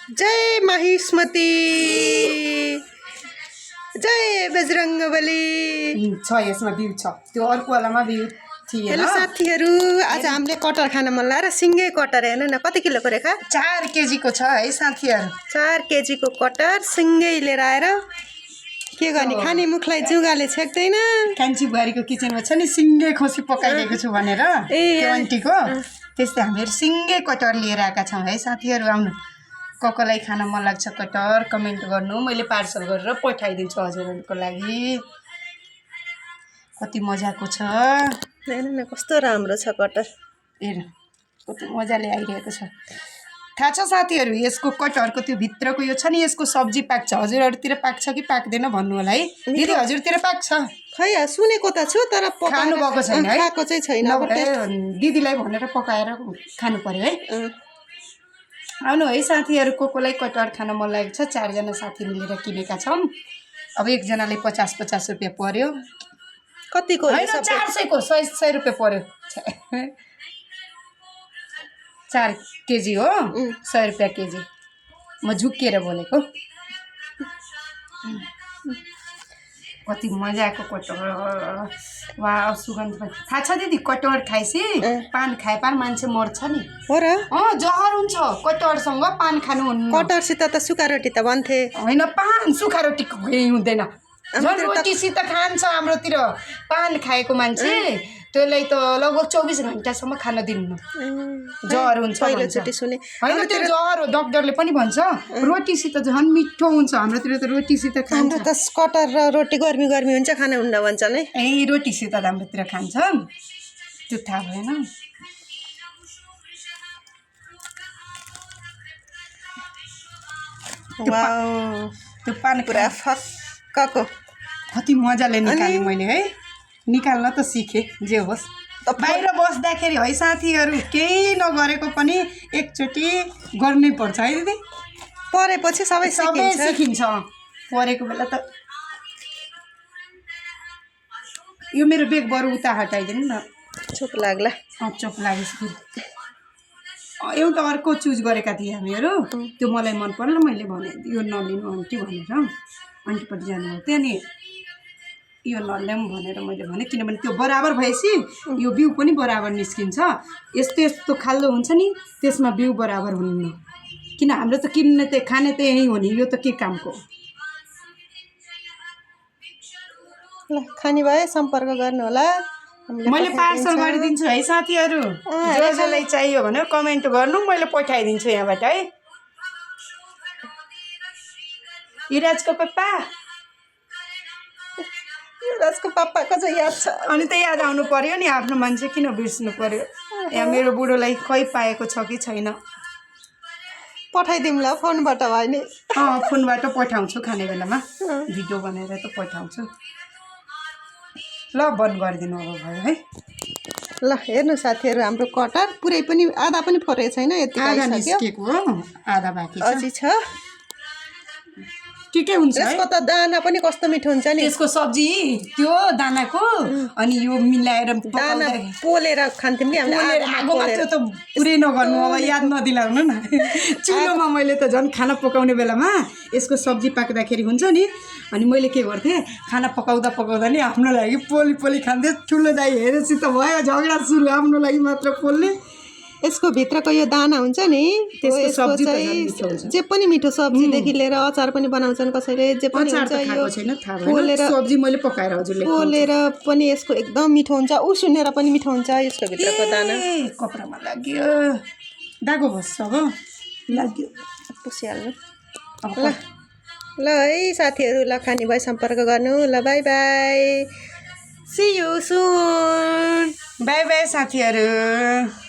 जय माहिष्मती, जय बजरंगबली। छ यसमा बिउ छ, त्यो अर्को वालामा बिउ थिएन। हेलो साथीहरू, आज हामीले कटहर खान मन लाग्यो र सिङ्गै कटहर हेर्नु न कति किलोको रेखा 4 केजीको छ है साथीहरू। 4 केजीको कटहर सिङ्गै लिएर आएर के गर्ने, खाने मुखलाई जुगाले छेक्दैन। कान्छी बुहारीको किचनमा छ नि सिङ्गै खोसी पकाइदिएको छु भनेर त्यो आन्टीको, त्यस्तै हामीहरू सिङ्गै कटहर लिएर आएका छौँ है साथीहरू। आउनु, कसलाई खान मन लाग्छ कटहर कमेन्ट गर्नु, मैले पार्सल गरेर पठाइदिन्छु हजुरहरूको लागि। कति मजाको छ, हेर्नु न कस्तो राम्रो छ कटहर। हेर कति मजाले आइरहेको छ। थाहा छ साथीहरू, यसको कटहरको त्यो भित्रको यो छ नि, यसको सब्जी पाक्छ। हजुरहरूतिर पाक्छ कि पाक्दैन भन्नु होला है। दिदी हजुरतिर पाक्छ? खै सुनेको त छु तर खानु भएको छैन है, खाएको चाहिँ छैन। दिदीलाई भनेर पकाएर खानु पर्यो है। आउनु है साथीहरू, कसलाई कटहर खान मन लागेको छ। 4 जना साथी मिलेर किनेका छौँ। अब एकजनाले 50-50 रुपियाँ पर्यो। कतिको होइन 400 को 100 रुपियाँ पर्यो। 4 केजी हो, 100 रुपियाँ केजी। म झुक्किएर बोलेको। कति मजाको कटहर, वाह सुगन्ध पनि। थाहा छ दिदी, कटहर खाएपछि पान खाए मान्छे मर्छ नि। हो र? जहर हुन्छ कटहरसँग पान खानु हुन्न। कटहरसित त सुक्खा रोटी त भन्थे होइन, पान सुक्खा रोटी हुँदैन, झन् रोटीसित खान्छ। हाम्रोतिर पान खाएको मान्छे त्यसलाई त लगभग 24 घन्टासम्म खान दिनुहुन्न, जहर हुन्छ पहिलोचोटि सुने। होइन त्यो जहर हो, डक्टरले पनि भन्छ रोटीसित झन् मिठो हुन्छ। हाम्रोतिर त रोटीसित खान्छ। त कटहर र रोटी गर्मी हुन्छ खान हुन्न भन्छन् है। रोटीसित हाम्रोतिर खान्छन्, त्यो थाहा भएन। त्यो पान पुरा फक्कको कति मजाले निकालेँ मैले है। निकाल्न त सिकेँ, जे होस्। बाहिर बस्दाखेरि है साथीहरू, केही नगरेको पनि एकचोटि गर्नै पर्छ है दिदी। परेपछि सबै सिकिन्छ। परेको बेला त यो मेरो बेग बरु उता हटाइदिनु न, चोक लाग्ला। चोक लागेपछि एउटा अर्को चुज गरेका थिएँ हामीहरू, त्यो मलाई मन पर्न मैले भने यो नलिनु आन्टी भनेर। आन्टीपट्टि जानु त्यहाँ नि यो नल्याउँ भनेर मैले भने, किनभने त्यो बराबर भएपछि यो बिउ पनि बराबर निस्किन्छ। यस्तो यस्तो खाल्डो हुन्छ नि, त्यसमा बिउ बराबर हुन्न। किन हाम्रो त किन्ने त खाने त यही हो नि, यो त के कामको। ल खाने भए सम्पर्क गर्नु होला, मैले पार्सल गरिदिन्छु है साथीहरू। जसलाई चाहियो भने कमेन्ट गर्नु, मैले पठाइदिन्छु यहाँबाट है। युवराजको पप्पा, युवराजको पापाको चाहिँ याद छ। अनि त याद आउनु पर्यो नि, आफ्नो मान्छे किन बिर्स्नु पर्यो। यहाँ मेरो बुढोलाई खै पाएको छ कि छैन। पठाइदिउँ ल, फोनबाट भयो नि। फोनबाट पठाउँछु, खाने बेलामा भिडियो बनाएर त पठाउँछु। ल बन्द गरिदिनु अब भयो है। ल हेर्नु साथीहरू, हाम्रो कटहर पुरै पनि आधा पनि फरेको छैन, यति आधा निस्केको हो, आधा बाँकी अझै छ। के हुन्छ यसको त दाना पनि कस्तो मिठो हुन्छ नि, त्यसको सब्जी त्यो दानाको। अनि यो मिलाएर दाना पोलेर खान्थ्यौँ कि हामीले। आगोमा त्यो त पुरै नगर्नु, अब याद नदिलाउनु न। चुलोमा मैले त झन् खाना पकाउने बेलामा यसको सब्जी पाक्दाखेरि हुन्छ नि, अनि मैले के गर्थेँ, खाना पकाउँदा नि आफ्नो लागि पोली खान्थेँ। ठुलो दाइ हेरेपछि त भयो झगडा सुरु, आफ्नो लागि मात्र पोल्ने। यसको भित्रको यो दाना हुन्छ नि, त्यसको सब्जी चाहिँ जे पनि मिठो, सब्जीदेखि लिएर अचार पनि बनाउँछन् कसैले, जे पनि हुन्छ यो पोलेर सब्जी मैले पकाएर हजुरले पोलेर पनि यसको एकदम मिठो हुन्छ। उसिनेर पनि मिठो हुन्छ यसको भित्रको दाना। कपडामा लाग्यो, दागो बस्छ अब, लाग्यो पुसिहाल्नु। ल है साथीहरू, ल खाने भए सम्पर्क गर्नु। ल bye bye, see you soon. Bye bye साथीहरू।